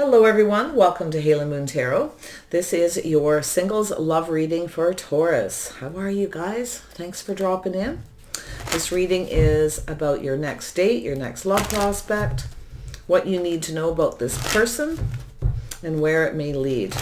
Hello everyone, welcome to Halo Moon Tarot. This is your singles love reading for Taurus. How are you guys? Thanks for dropping in. This reading is about your next date, your next love prospect, what you need to know about this person, and where it may lead.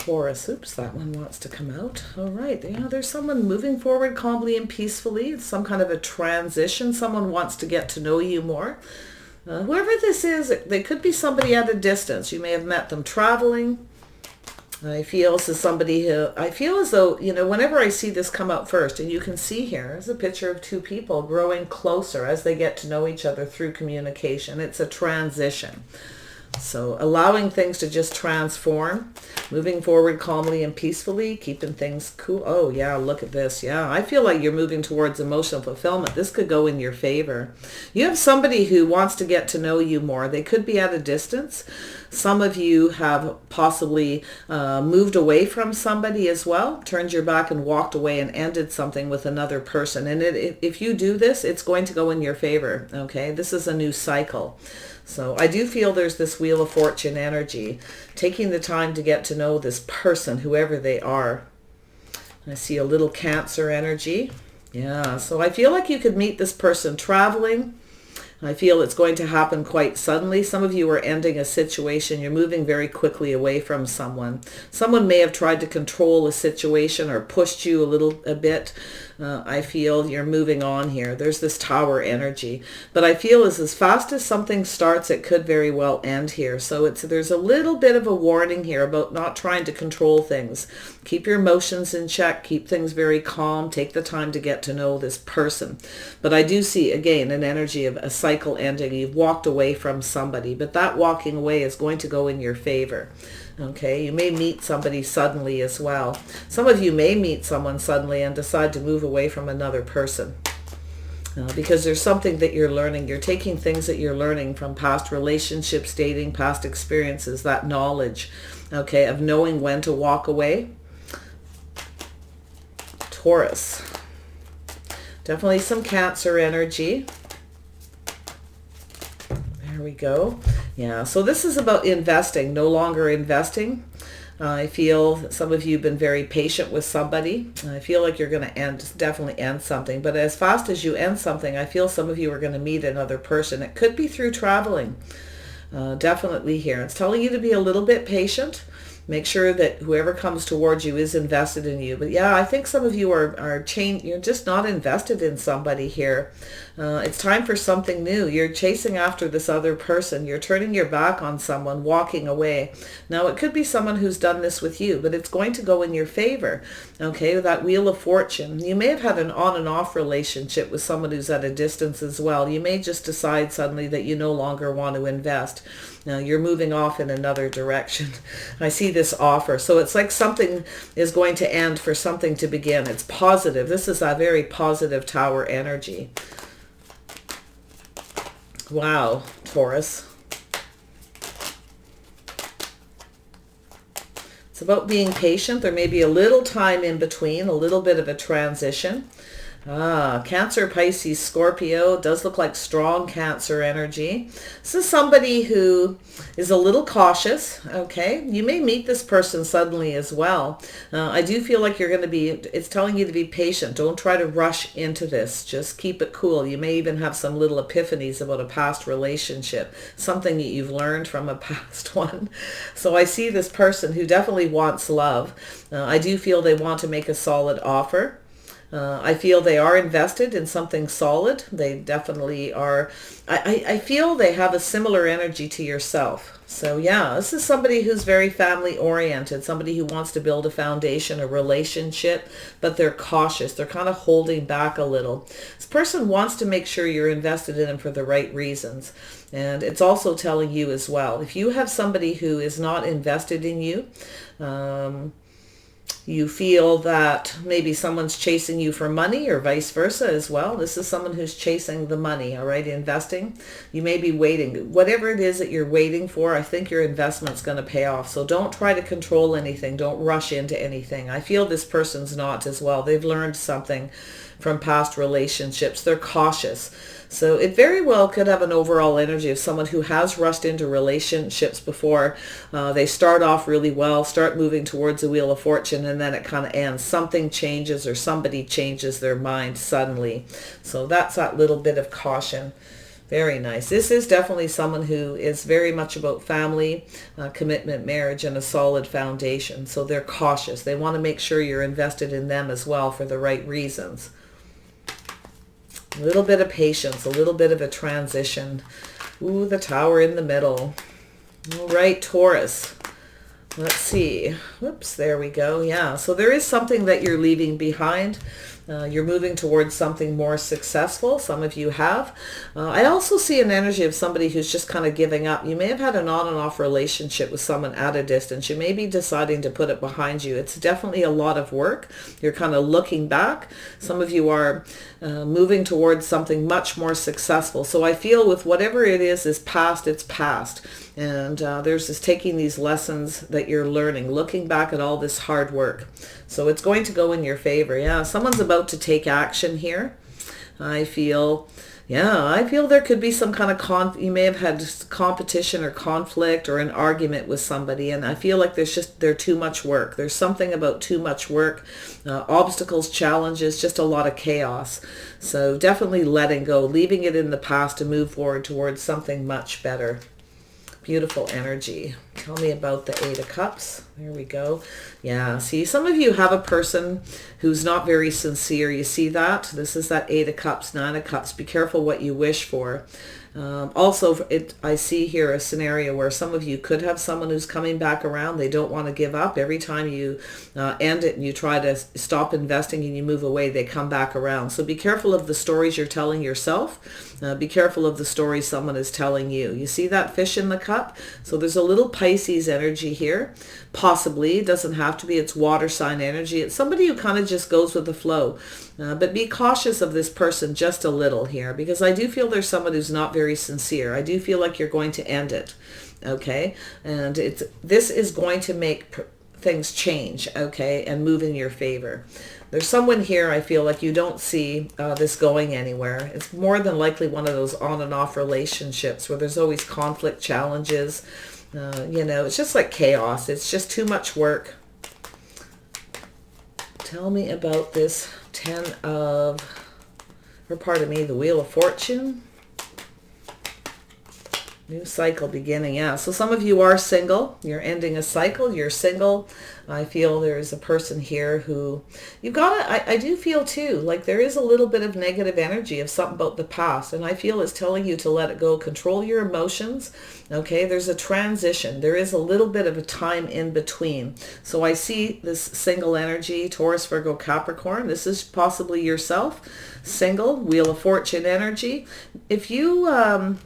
Taurus, oops, that one wants to come out. All right, there's someone moving forward calmly and peacefully. It's some kind of a transition. Someone wants to get to know you more. Whoever this is, they could be somebody at a distance. You may have met them traveling. I feel as somebody who, I feel as though, whenever I see this come out first, and you can see here, there's a picture of two people growing closer as they get to know each other through communication. It's a transition. So allowing things to just transform, moving forward calmly and peacefully, keeping things cool. Oh yeah, look at this. Yeah, I feel like you're moving towards emotional fulfillment. This could go in your favor. You have somebody who wants to get to know you more. They could be at a distance. Some of you have possibly moved away from somebody as well, turned your back and walked away and ended something with another person. And if you do this, it's going to go in your favor. Okay, this is a new cycle. So I do feel there's this Wheel of Fortune energy, taking the time to get to know this person, whoever they are. I see a little Cancer energy. Yeah, so I feel like you could meet this person traveling. I feel it's going to happen quite suddenly. Some of you are ending a situation. You're moving very quickly away from someone. Someone may have tried to control a situation or pushed you a bit. I feel you're moving on here. There's this Tower energy. But I feel as fast as something starts, it could very well end here. So there's a little bit of a warning here about not trying to control things. Keep your emotions in check. Keep things very calm. Take the time to get to know this person. But I do see, again, an energy of a cycle ending. You've walked away from somebody, but that walking away is going to go in your favor. Okay, you may meet somebody suddenly as well. Some of you may meet someone suddenly and decide to move away from another person. Because there's something that you're learning. You're taking things that you're learning from past relationships, dating, past experiences, that knowledge, okay, of knowing when to walk away. Taurus. Definitely some Cancer energy. There we go. Yeah, so this is about investing, no longer investing. I feel some of you have been very patient with somebody. I feel like you're going to definitely end something. But as fast as you end something, I feel some of you are going to meet another person. It could be through traveling. Definitely here. It's telling you to be a little bit patient. Make sure that whoever comes towards you is invested in you. But yeah, I think some of you are you're just not invested in somebody here. It's time for something new. You're chasing after this other person. You're turning your back on someone, walking away. Now, it could be someone who's done this with you, but it's going to go in your favor. Okay, that Wheel of Fortune. You may have had an on and off relationship with someone who's at a distance as well. You may just decide suddenly that you no longer want to invest. Now, you're moving off in another direction. I see this offer. So it's like something is going to end for something to begin. It's positive. This is a very positive Tower energy. Wow, Taurus. It's about being patient. There may be a little time in between, a little bit of a transition. Cancer, Pisces, Scorpio. Does look like strong Cancer energy. This is somebody who is a little cautious, okay? You may meet this person suddenly as well. I do feel like you're going to be, it's telling you to be patient. Don't try to rush into this. Just keep it cool. You may even have some little epiphanies about a past relationship, something that you've learned from a past one. So I see this person who definitely wants love. I do feel they want to make a solid offer. I feel they are invested in something solid. They definitely are. I feel they have a similar energy to yourself. So yeah, this is somebody who's very family oriented, somebody who wants to build a foundation, a relationship, but they're cautious. They're kind of holding back a little. This person wants to make sure you're invested in them for the right reasons. And it's also telling you as well, if you have somebody who is not invested in you, you feel that maybe someone's chasing you for money or vice versa as well. This is someone who's chasing the money, all right, investing. You may be waiting. Whatever it is that you're waiting for, I think your investment's going to pay off. So don't try to control anything. Don't rush into anything. I feel this person's not as well. They've learned something from past relationships. They're cautious. So it very well could have an overall energy of someone who has rushed into relationships before. They start off really well, start moving towards the Wheel of Fortune, and then it kind of ends. Something changes or somebody changes their mind suddenly. So that's that little bit of caution. Very nice. This is definitely someone who is very much about family, commitment, marriage, and a solid foundation. So they're cautious. They want to make sure you're invested in them as well for the right reasons. A little bit of patience, a little bit of a transition. Ooh, the Tower in the middle. All right, Taurus. Let's see. Whoops, there we go. Yeah, so there is something that you're leaving behind. You're moving towards something more successful. Some of you have. I also see an energy of somebody who's just kind of giving up. You may have had an on and off relationship with someone at a distance. You may be deciding to put it behind you. It's definitely a lot of work. You're kind of looking back. Some of you are moving towards something much more successful. So I feel with whatever it is past, it's past. And there's this taking these lessons that you're learning, looking back at all this hard work. So it's going to go in your favor. Yeah, someone's about to take action here. I feel there could be some kind of you may have had competition or conflict or an argument with somebody, and I feel like there's too much work. There's something about too much work, obstacles, challenges, just a lot of chaos. So definitely letting go, leaving it in the past to move forward towards something much better. Beautiful energy. Tell me about the Eight of Cups. There we go. Yeah, see, some of you have a person who's not very sincere. You see that? This is that Eight of Cups, Nine of Cups. Be careful what you wish for. Also, I see here a scenario where some of you could have someone who's coming back around. They don't want to give up. Every time you end it and you try to stop investing and you move away, they come back around. So be careful of the stories you're telling yourself. Be careful of the stories someone is telling you. You see that fish in the cup? So there's a little Pisces energy here. Possibly. It doesn't have to be. It's water sign energy. It's somebody who kind of just goes with the flow. But be cautious of this person just a little here, because I do feel there's someone who's not very sincere. I do feel like you're going to end it. Okay? And this is going to make things change, okay, and move in your favor. There's someone here, I feel like you don't see this going anywhere. It's more than likely one of those on and off relationships where there's always conflict, challenges. It's just like chaos. It's just too much work. Tell me about this the Wheel of Fortune. New cycle beginning. Yeah, so some of you are single. You're ending a cycle. You're single. I feel there's a person here who you've got to, I do feel too, like there is a little bit of negative energy of something about the past. And I feel it's telling you to let it go. Control your emotions. Okay, there's a transition. There is a little bit of a time in between. So I see this single energy, Taurus, Virgo, Capricorn. This is possibly yourself. Single, Wheel of Fortune energy. If you...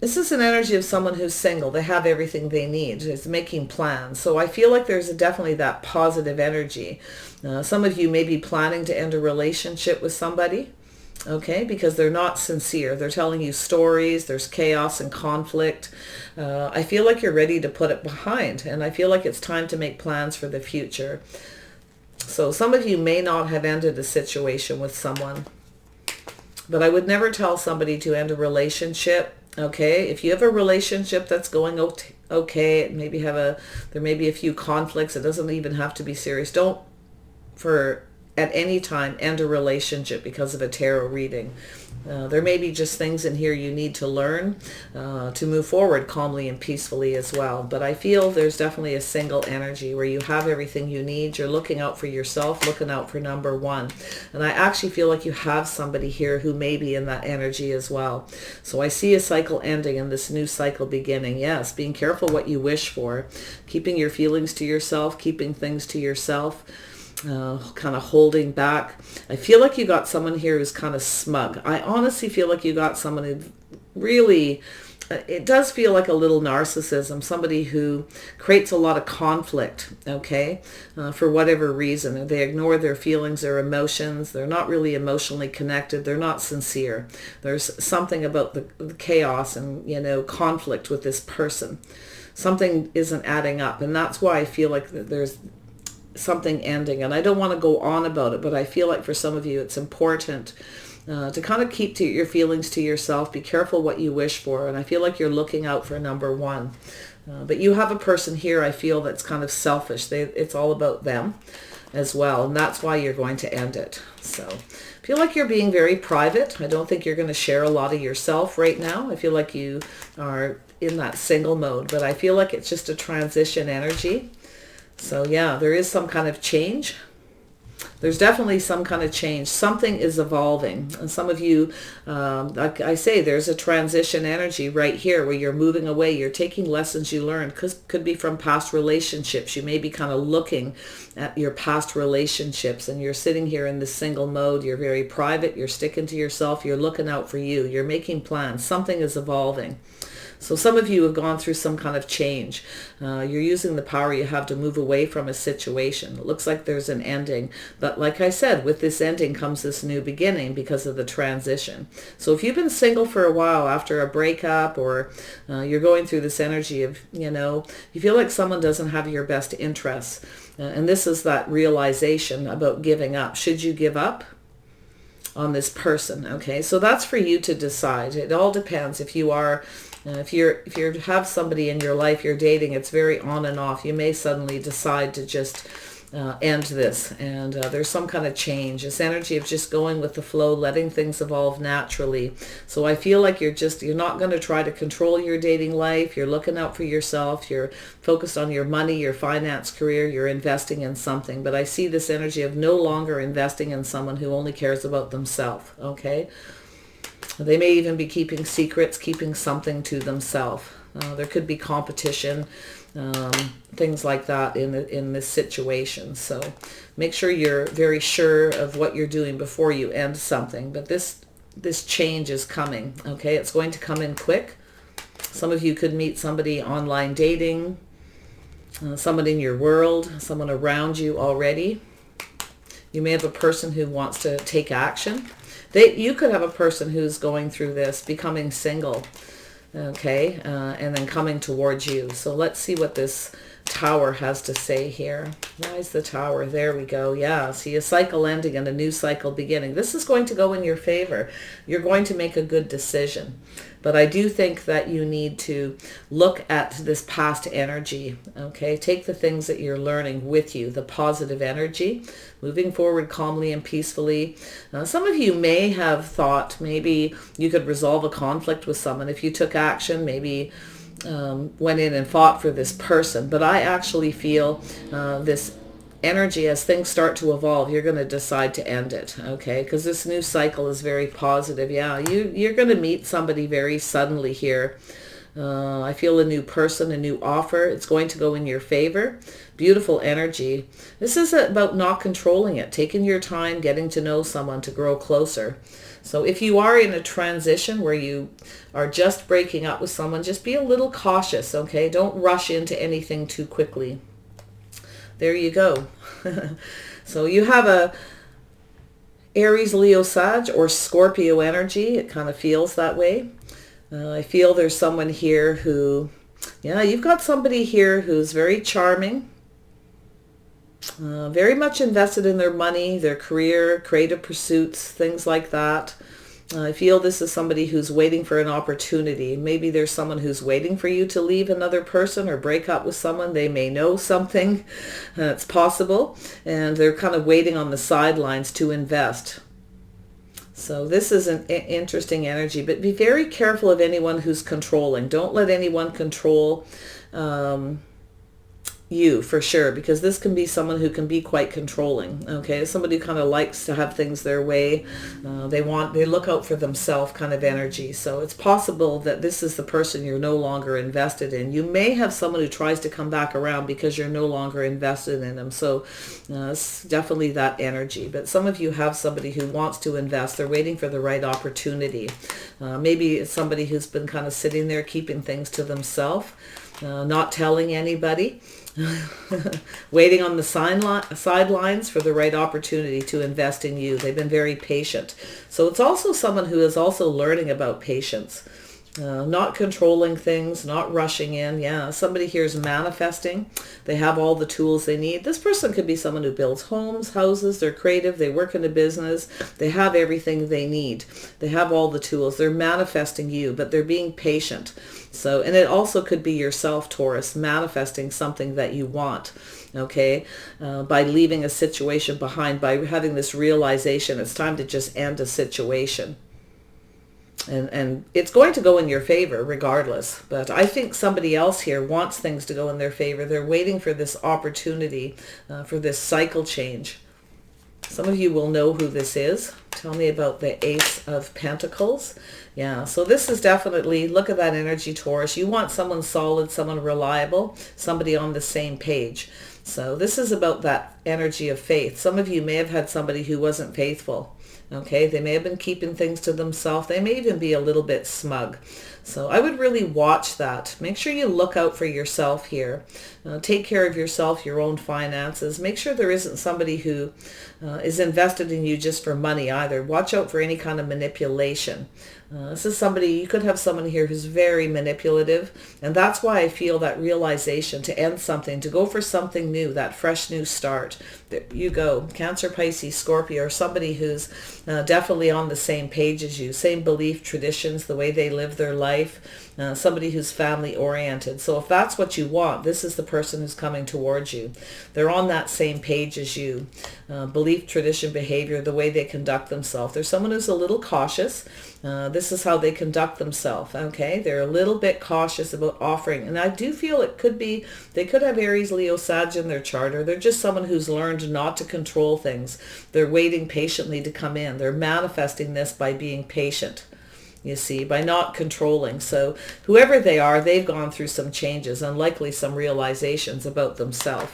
This is an energy of someone who's single. They have everything they need. It's making plans. So I feel like there's definitely that positive energy. Some of you may be planning to end a relationship with somebody, okay, because they're not sincere. They're telling you stories. There's chaos and conflict. I feel like you're ready to put it behind, and I feel like it's time to make plans for the future. So some of you may not have ended a situation with someone, but I would never tell somebody to end a relationship. Okay, if you have a relationship that's going okay, there may be a few conflicts. It doesn't even have to be serious. Don't, at any time, end a relationship because of a tarot reading. There may be just things in here you need to learn to move forward calmly and peacefully as well. But I feel there's definitely a single energy where you have everything you need. You're looking out for yourself, looking out for number one. And I actually feel like you have somebody here who may be in that energy as well. So I see a cycle ending and this new cycle beginning. Yes, being careful what you wish for. Keeping your feelings to yourself, keeping things to yourself. Kind of holding back. I feel like you got someone here who's kind of smug. I honestly feel like you got someone who really, it does feel like a little narcissism, somebody who creates a lot of conflict, okay, for whatever reason. They ignore their feelings, their emotions. They're not really emotionally connected. They're not sincere. There's something about the chaos and, conflict with this person. Something isn't adding up. And that's why I feel like there's something ending. And I don't want to go on about it, but I feel like for some of you it's important to kind of keep your feelings to yourself. Be careful what you wish for. And I feel like you're looking out for number one. But you have a person here, I feel, that's kind of selfish. It's all about them as well. And that's why you're going to end it. So I feel like you're being very private. I don't think you're going to share a lot of yourself right now. I feel like you are in that single mode. But I feel like it's just a transition energy. So yeah, there is some kind of change. There's definitely some kind of change. Something is evolving. And some of you, like I say, there's a transition energy right here where you're moving away. You're taking lessons you learned. Could be from past relationships. You may be kind of looking at your past relationships and you're sitting here in this single mode. You're very private. You're sticking to yourself. You're looking out for you. You're making plans. Something is evolving. So some of you have gone through some kind of change. You're using the power you have to move away from a situation. It looks like there's an ending. But like I said, with this ending comes this new beginning because of the transition. So if you've been single for a while after a breakup, or you're going through this energy of, you feel like someone doesn't have your best interests. And this is that realization about giving up. Should you give up on this person? Okay, so that's for you to decide. It all depends. If you are if you have somebody in your life you're dating, it's very on and off. You may suddenly decide to just end this, and there's some kind of change. This energy of just going with the flow, letting things evolve naturally. So I feel like you're not going to try to control your dating life. You're looking out for yourself. You're focused on your money, your finance, career. You're investing in something. But I see this energy of no longer investing in someone who only cares about themselves. Okay. They may even be keeping secrets, keeping something to themselves. There could be competition, things like that in this situation. So make sure you're very sure of what you're doing before you end something. But this change is coming. Okay, it's going to come in quick. Some of you could meet somebody online dating, someone in your world, someone around you already. You may have a person who wants to take action. You could have a person who's going through this, becoming single, okay, and then coming towards you. So let's see what this Tower has to say here. Why is the Tower? There we go. Yeah, see, a cycle ending and a new cycle beginning. This is going to go in your favor. You're going to make a good decision. But I do think that you need to look at this past energy, okay? Take the things that you're learning with you, the positive energy, moving forward calmly and peacefully. Some of you may have thought maybe you could resolve a conflict with someone if you took action, maybe went in and fought for this person. But I actually feel this energy, as things start to evolve, you're going to decide to end it, okay? Because this new cycle is very positive. Yeah, you're going to meet somebody very suddenly here. I feel a new person, a new offer. It's going to go in your favor. Beautiful energy. This is about not controlling it, taking your time, getting to know someone to grow closer. So if you are in a transition where you are just breaking up with someone, just be a little cautious, okay? Don't rush into anything too quickly. There you go. So you have a Aries, Leo, Sag, or Scorpio energy. It kind of feels that way. I feel there's someone here who, you've got somebody here who's very charming, very much invested in their money, their career, creative pursuits, things like that. I feel this is somebody who's waiting for an opportunity. Maybe there's someone who's waiting for you to leave another person or break up with someone. They may know something. It's possible. And they're kind of waiting on the sidelines to invest. So this is an interesting energy. But be very careful of anyone who's controlling. Don't let anyone control you, for sure, because this can be someone who can be quite controlling. Okay, somebody who kind of likes to have things their way. They look out for themselves kind of energy. So it's possible that this is the person you're no longer invested in. You may have someone who tries to come back around because you're no longer invested in them. So it's definitely that energy. But some of you have somebody who wants to invest. They're waiting for the right opportunity. Maybe it's somebody who's been kind of sitting there keeping things to themselves, not telling anybody. Waiting on the sidelines for the right opportunity to invest in you. They've been very patient. So it's also someone who is also learning about patience. Not controlling things, not rushing in. Yeah, somebody here is manifesting. They have all the tools they need. This person could be someone who builds homes, houses. They're creative. They work in a business. They have everything they need. They have all the tools. They're manifesting you, but they're being patient. So, and it also could be yourself, Taurus, manifesting something that you want. Okay, by leaving a situation behind, by having this realization, it's time to just end a situation. And it's going to go in your favor regardless. But I think somebody else here wants things to go in their favor. They're waiting for this opportunity, for this cycle change. Some of you will know who this is. Tell me about the Ace of Pentacles. Yeah, so this is definitely, look at that energy, Taurus. You want someone solid, someone reliable, somebody on the same page. So this is about that energy of faith. Some of you may have had somebody who wasn't faithful. Okay, they may have been keeping things to themselves. They may even be a little bit smug. So I would really watch that. Make sure you look out for yourself here. Take care of yourself, your own finances. Make sure there isn't somebody who is invested in you just for money either. Watch out for any kind of manipulation. This is somebody, you could have someone here who's very manipulative, and that's why I feel that realization to end something, to go for something new, that fresh new start. There you go, Cancer, Pisces, Scorpio, or somebody who's definitely on the same page as you, same belief, traditions, the way they live their life, somebody who's family oriented. So if that's what you want, this is the person who's coming towards you. They're on that same page as you. Belief, tradition, behavior, the way they conduct themselves. There's someone who's a little cautious. This is how they conduct themselves. Okay, they're a little bit cautious about offering, and I do feel it could be they could have Aries, Leo, Sag in their chart, or they're just someone who's learned not to control things. They're waiting patiently to come in. They're manifesting this by being patient, you see, by not controlling. So whoever they are, they've gone through some changes and likely some realizations about themselves.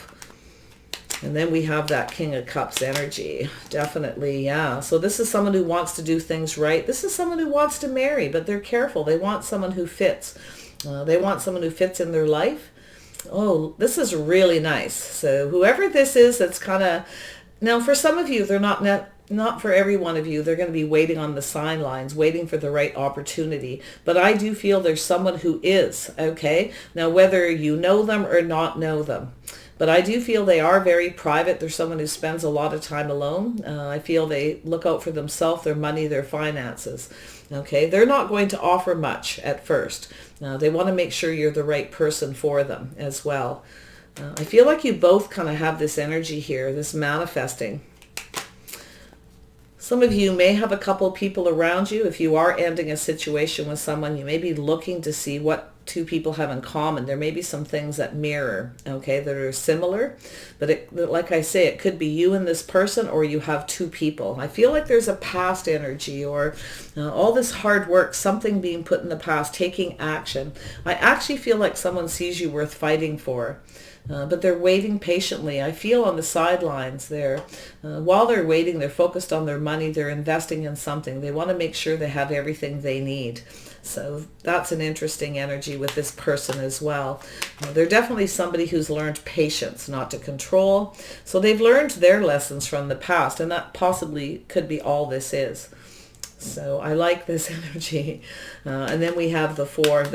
And then we have that King of Cups energy. Definitely, yeah. So this is someone who wants to do things right. This is someone who wants to marry, but they're careful. They want someone who fits. They want someone who fits in their life. Oh, this is really nice. So whoever this is, that's kind of... Now, for some of you, they're not for every one of you. They're going to be waiting on the sidelines, waiting for the right opportunity. But I do feel there's someone who is, okay? Now, whether you know them or not know them. But I do feel they are very private. They're someone who spends a lot of time alone. I feel they look out for themselves, their money, their finances. Okay, they're not going to offer much at first. They want to make sure you're the right person for them as well. I feel like you both kind of have this energy here, this manifesting. Some of you may have a couple people around you. If you are ending a situation with someone, you may be looking to see what two people have in common. There may be some things that mirror, okay, that are similar. But like I say, it could be you and this person, or you have two people. I feel like there's a past energy, or all this hard work, something being put in the past, taking action. I actually feel like someone sees you worth fighting for. But they're waiting patiently. I feel on the sidelines there. While they're waiting, they're focused on their money. They're investing in something. They want to make sure they have everything they need. So that's an interesting energy with this person as well. They're definitely somebody who's learned patience, not to control. So they've learned their lessons from the past, and that possibly could be all this is. So I like this energy. And then we have the four.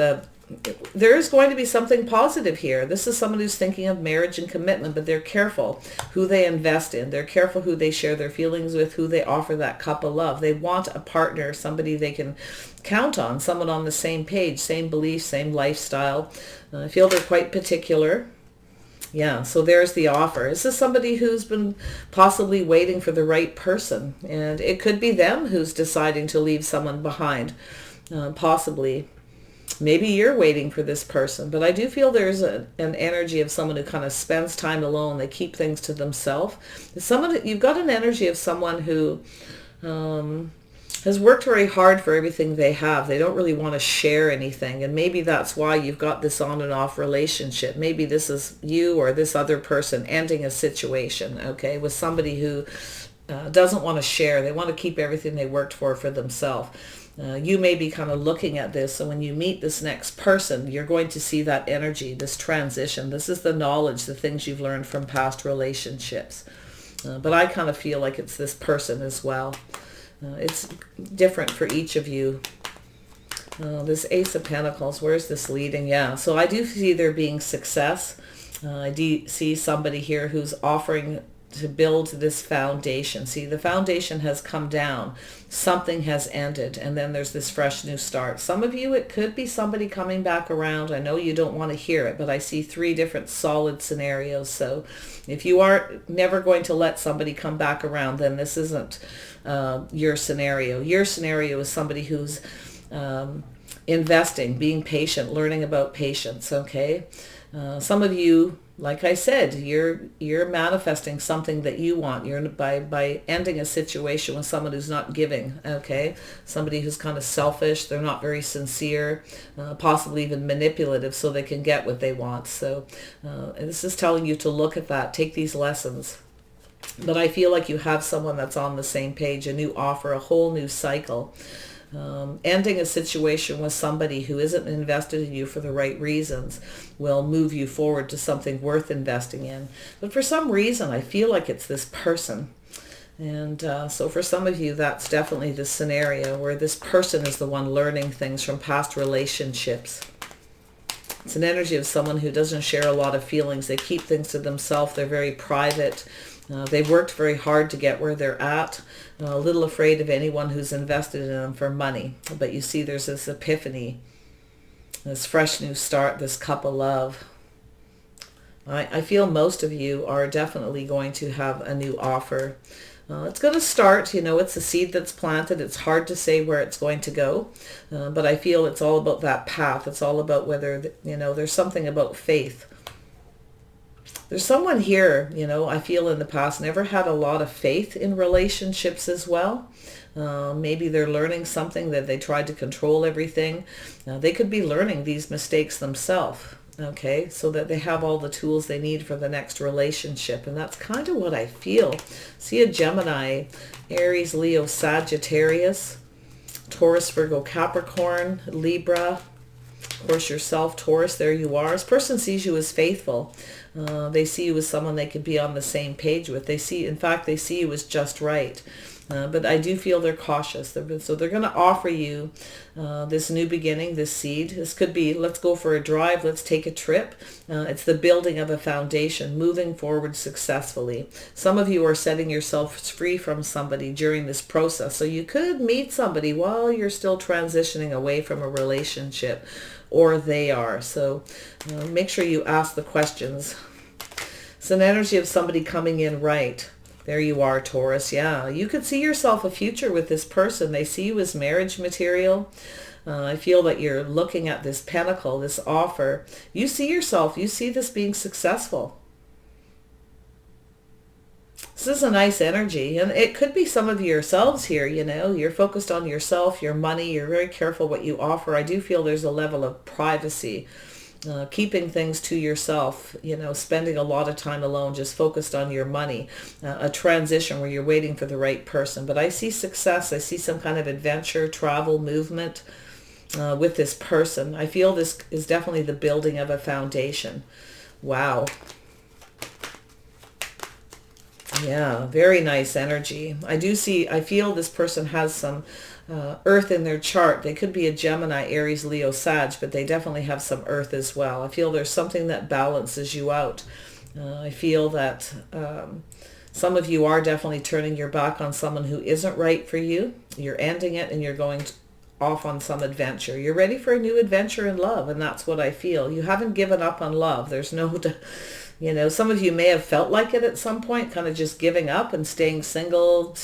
There is going to be something positive here. This is someone who's thinking of marriage and commitment, but they're careful who they invest in. They're careful who they share their feelings with, who they offer that cup of love. They want a partner, somebody they can count on, someone on the same page, same beliefs, same lifestyle. I feel they're quite particular. Yeah, so there's the offer. This is somebody who's been possibly waiting for the right person, and it could be them who's deciding to leave someone behind, possibly. Maybe you're waiting for this person, but I do feel there's an energy of someone who kind of spends time alone. They keep things to themselves. You've got an energy of someone who has worked very hard for everything they have. They don't really want to share anything, and maybe that's why you've got this on and off relationship. Maybe this is you or this other person ending a situation, okay, with somebody who doesn't want to share. They want to keep everything they worked for themselves. You may be kind of looking at this, so when you meet this next person, you're going to see that energy, this transition. This is the knowledge, the things you've learned from past relationships. But I kind of feel like it's this person as well. It's different for each of you. This Ace of Pentacles, where's this leading? Yeah, so I do see there being success. I do see somebody here who's offering to build this foundation. See, the foundation has come down. Something has ended, and then there's this fresh new start. Some of you, it could be somebody coming back around. I know you don't want to hear it, but I see 3 different solid scenarios. So if you are never going to let somebody come back around, then this isn't your scenario. Your scenario is somebody who's investing, being patient, learning about patience, okay? Some of you, like I said, you're manifesting something that you want. You're by ending a situation with someone who's not giving, okay? Somebody who's kind of selfish, they're not very sincere, possibly even manipulative so they can get what they want. So this is telling you to look at that, take these lessons. But I feel like you have someone that's on the same page, a new offer, a whole new cycle. Ending a situation with somebody who isn't invested in you for the right reasons will move you forward to something worth investing in. But for some reason, I feel like it's this person. And so for some of you, that's definitely the scenario where this person is the one learning things from past relationships. It's an energy of someone who doesn't share a lot of feelings. They keep things to themselves. They're very private. They've worked very hard to get where they're at, a little afraid of anyone who's invested in them for money. But you see there's this epiphany, this fresh new start, this cup of love. I feel most of you are definitely going to have a new offer. It's going to start, it's a seed that's planted. It's hard to say where it's going to go, but I feel it's all about that path. It's all about whether, there's something about faith. There's someone here, I feel in the past never had a lot of faith in relationships as well. Maybe they're learning something that they tried to control everything. They could be learning these mistakes themselves, okay, so that they have all the tools they need for the next relationship. And that's kind of what I feel. See a Gemini, Aries, Leo, Sagittarius, Taurus, Virgo, Capricorn, Libra. Of course, yourself, Taurus, there you are. This person sees you as faithful. They see you as someone they could be on the same page with. They see you as just right. But I do feel they're cautious. So they're going to offer you this new beginning, this seed. This could be, let's go for a drive, let's take a trip. It's the building of a foundation, moving forward successfully. Some of you are setting yourselves free from somebody during this process. So you could meet somebody while you're still transitioning away from a relationship, or they are. So make sure you ask the questions. It's an energy of somebody coming in right. There you are, Taurus. Yeah, you could see yourself a future with this person. They see you as marriage material. I feel that you're looking at this pentacle, this offer. You see yourself. You see this being successful. This is a nice energy. And it could be some of yourselves here, You're focused on yourself, your money. You're very careful what you offer. I do feel there's a level of privacy. Keeping things to yourself, spending a lot of time alone, just focused on your money, a transition where you're waiting for the right person. But I see success. I see some kind of adventure, travel, movement with this person. I feel this is definitely the building of a foundation. Wow. Yeah, very nice energy. I feel this person has some earth in their chart. They could be a Gemini, Aries, Leo, Sag, but they definitely have some earth as well. I feel there's something that balances you out. I feel that some of you are definitely turning your back on someone who isn't right for you. You're ending it and you're going off on some adventure. You're ready for a new adventure in love, and that's what I feel. You haven't given up on love. There's no... some of you may have felt like it at some point, kind of just giving up and staying single,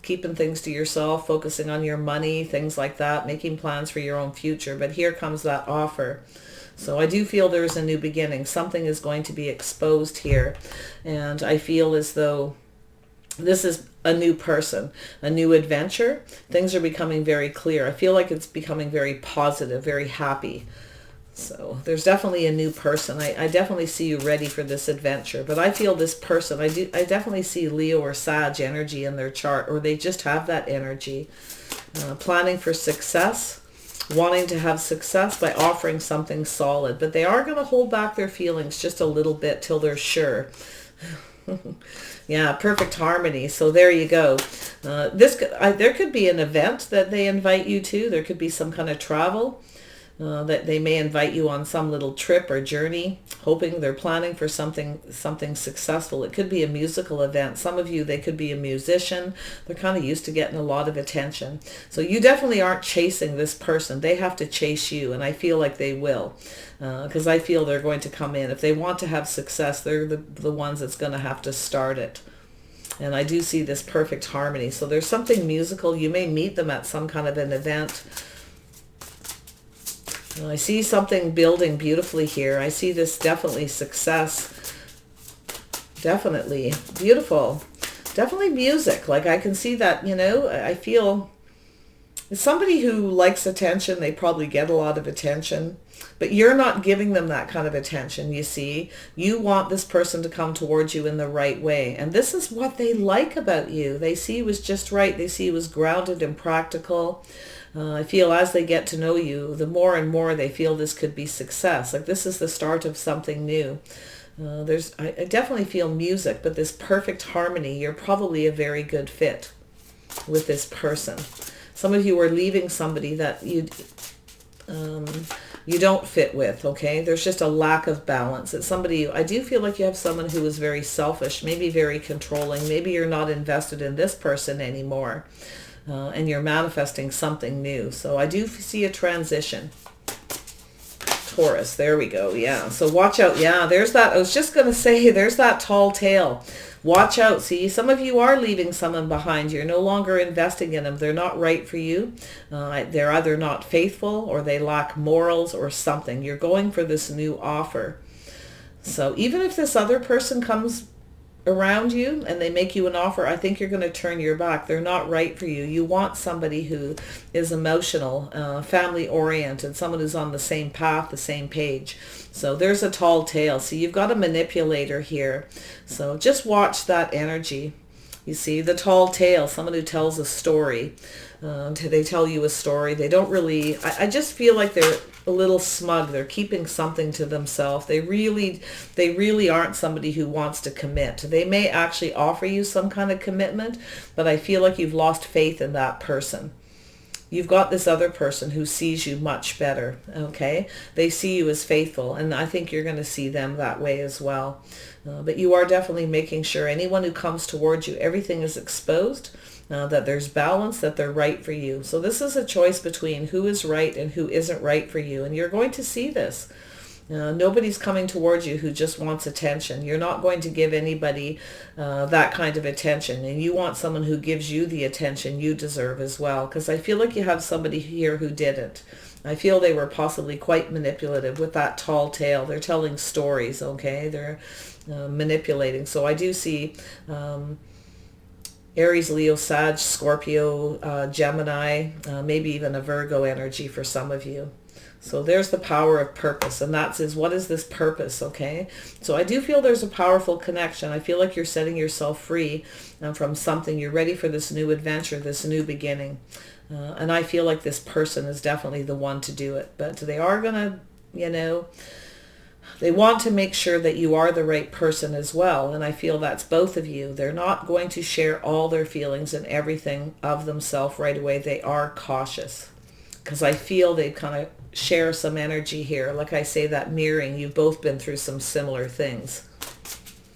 keeping things to yourself, focusing on your money, things like that, making plans for your own future. But here comes that offer. So I do feel there's a new beginning. Something is going to be exposed here. And I feel as though this is a new person, a new adventure. Things are becoming very clear. I feel like it's becoming very positive, very happy. So there's definitely a new person. I definitely see you ready for this adventure. But I feel this person, I definitely see Leo or Sag energy in their chart, or they just have that energy. Planning for success, wanting to have success by offering something solid. But they are going to hold back their feelings just a little bit till they're sure. Yeah, perfect harmony. So there you go. There could be an event that they invite you to. There could be some kind of travel. That they may invite you on some little trip or journey, hoping they're planning for something successful. It could be a musical event. Some of you, they could be a musician. They're kind of used to getting a lot of attention. So you definitely aren't chasing this person. They have to chase you, and I feel like they will, because I feel they're going to come in. If they want to have success, they're the ones that's going to have to start it. And I do see this perfect harmony. So there's something musical. You may meet them at some kind of an event. I see something building beautifully here. I see this definitely success. Definitely beautiful. Definitely music. Like I can see that, I feel it's somebody who likes attention. They probably get a lot of attention, but you're not giving them that kind of attention, you see. You want this person to come towards you in the right way. And this is what they like about you. They see you as just right. They see you as grounded and practical. I feel as they get to know you, the more and more they feel this could be success. Like this is the start of something new. I definitely feel music, but this perfect harmony. You're probably a very good fit with this person. Some of you are leaving somebody that you don't fit with, okay? There's just a lack of balance. It's somebody, I do feel like you have someone who is very selfish, maybe very controlling. Maybe you're not invested in this person anymore. And you're manifesting something new. So I do see a transition. Taurus, there we go. Yeah, so watch out. Yeah, there's that. I was just going to say, there's that tall tale. Watch out. See, some of you are leaving someone behind. You're no longer investing in them. They're not right for you. They're either not faithful or they lack morals or something. You're going for this new offer. So even if this other person comes around you and they make you an offer, I think you're going to turn your back. They're not right for you. You want somebody who is emotional, family oriented, someone who's on the same path, the same page. So there's a tall tale. So you've got a manipulator here. So just watch that energy. You see the tall tale, someone who tells a story. They tell you a story. They don't really, I just feel like they're a little smug. They're keeping something to themselves. They really aren't somebody who wants to commit. They may actually offer you some kind of commitment, but I feel like you've lost faith in that person. You've got this other person who sees you much better, okay? They see you as faithful, and I think you're going to see them that way as well. But you are definitely making sure anyone who comes towards you, everything is exposed, that there's balance, that they're right for you. So this is a choice between who is right and who isn't right for you, and you're going to see this. Nobody's coming towards you who just wants attention. You're not going to give anybody that kind of attention, and you want someone who gives you the attention you deserve as well, because I feel like you have somebody here who didn't. I feel they were possibly quite manipulative with that tall tale. They're telling stories, okay? They're manipulating. So I do see Aries, Leo, Sag, Scorpio, Gemini, maybe even a Virgo energy for some of you. So there's the power of purpose, and that is, what is this purpose, okay? So I do feel there's a powerful connection. I feel like you're setting yourself free from something. You're ready for this new adventure, this new beginning. And I feel like this person is definitely the one to do it. But they are going to, they want to make sure that you are the right person as well. And I feel that's both of you. They're not going to share all their feelings and everything of themselves right away. They are cautious, because I feel they kind of share some energy here. Like I say, that mirroring, you've both been through some similar things.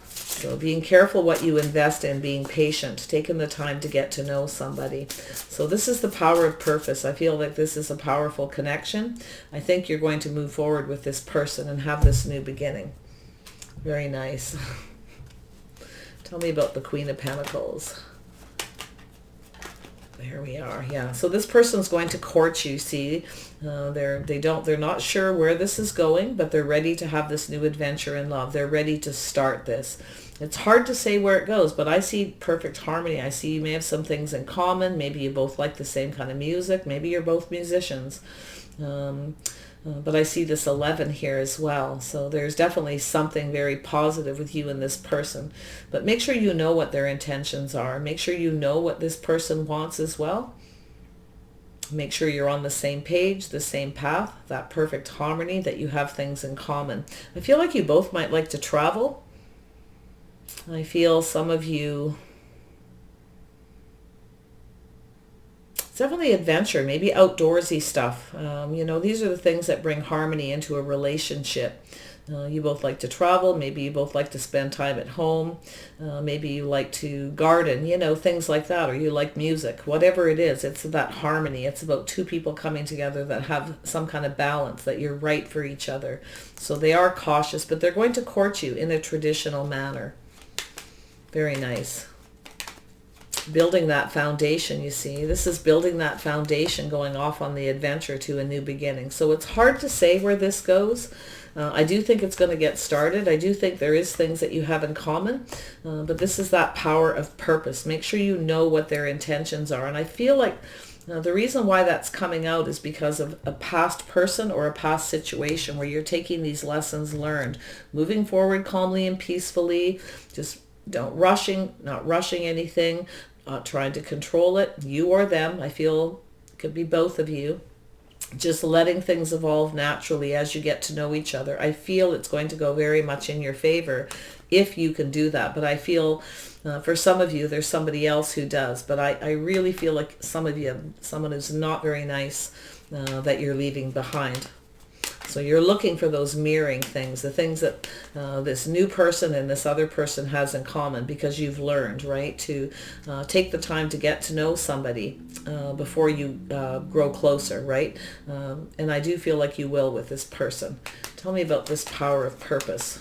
So being careful what you invest in, being patient, taking the time to get to know somebody. So this is the power of purpose. I feel like this is a powerful connection. I think you're going to move forward with this person and have this new beginning. Very nice. Tell me about the Queen of Pentacles. There we are. Yeah. So this person's going to court you. See, they're not sure where this is going, but they're ready to have this new adventure in love. They're ready to start this. It's hard to say where it goes, but I see perfect harmony. I see you may have some things in common. Maybe you both like the same kind of music. Maybe you're both musicians. But I see this 11 here as well. So there's definitely something very positive with you and this person. But make sure you know what their intentions are. Make sure you know what this person wants as well. Make sure you're on the same page, the same path, that perfect harmony, that you have things in common. I feel like you both might like to travel. I feel some of you, it's definitely adventure, maybe outdoorsy stuff. You know, these are the things that bring harmony into a relationship. You both like to travel, maybe you both like to spend time at home, maybe you like to garden, you know, things like that, or you like music. Whatever it is, it's that harmony. It's about two people coming together that have some kind of balance, that you're right for each other. So they are cautious, but they're going to court you in a traditional manner. Very nice. Building that foundation, you see. This is building that foundation, going off on the adventure to a new beginning. So it's hard to say where this goes. I do think it's going to get started. I do think there is things that you have in common, but this is that power of purpose. Make sure you know what their intentions are. And I feel like the reason why that's coming out is because of a past person or a past situation where you're taking these lessons learned, moving forward calmly and peacefully, just not rushing anything, not trying to control it, you or them. I feel it could be both of you. Just letting things evolve naturally as you get to know each other. I feel it's going to go very much in your favor if you can do that. But I feel for some of you, there's somebody else who does. But I really feel like some of you, someone who's not very nice, that you're leaving behind. So you're looking for those mirroring things, the things that this new person and this other person has in common, because you've learned, right, to take the time to get to know somebody before you grow closer, right? And I do feel like you will with this person. Tell me about this power of purpose.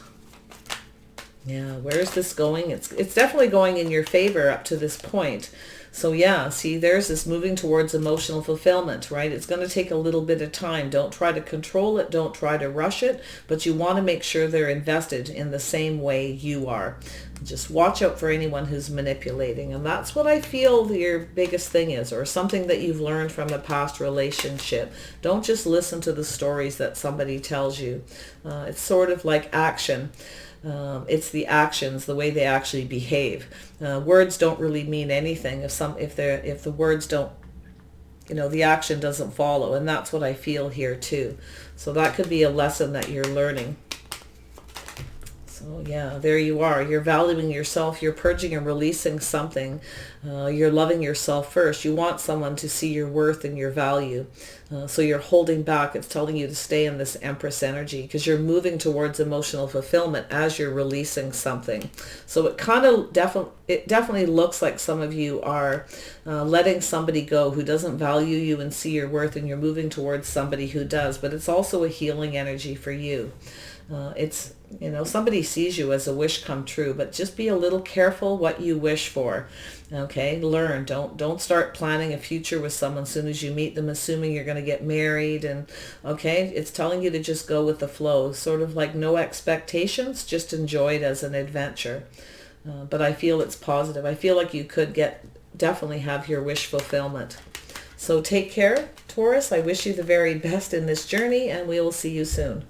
Yeah, where is this going? It's definitely going in your favor up to this point. So yeah, see, there's this moving towards emotional fulfillment, right? It's going to take a little bit of time. Don't try to control it. Don't try to rush it. But you want to make sure they're invested in the same way you are. Just watch out for anyone who's manipulating. And that's what I feel your biggest thing is, or something that you've learned from a past relationship. Don't just listen to the stories that somebody tells you. It's sort of like action. It's the actions, the way they actually behave. Words don't really mean anything if the words don't, you know, the action doesn't follow. And that's what I feel here too. So that could be a lesson that you're learning. So yeah, there you are. You're valuing yourself. You're purging and releasing something. You're loving yourself first. You want someone to see your worth and your value. So you're holding back. It's telling you to stay in this Empress energy because you're moving towards emotional fulfillment as you're releasing something. So it kind of definitely looks like some of you are letting somebody go who doesn't value you and see your worth, and you're moving towards somebody who does. But it's also a healing energy for you. It's, you know, somebody sees you as a wish come true, but just be a little careful what you wish for. Okay, learn. Don't start planning a future with someone as soon as you meet them, assuming you're going to get married. And okay, it's telling you to just go with the flow, sort of like no expectations, just enjoy it as an adventure. But I feel it's positive. I feel like you could definitely have your wish fulfillment. So take care, Taurus. I wish you the very best in this journey, and we will see you soon.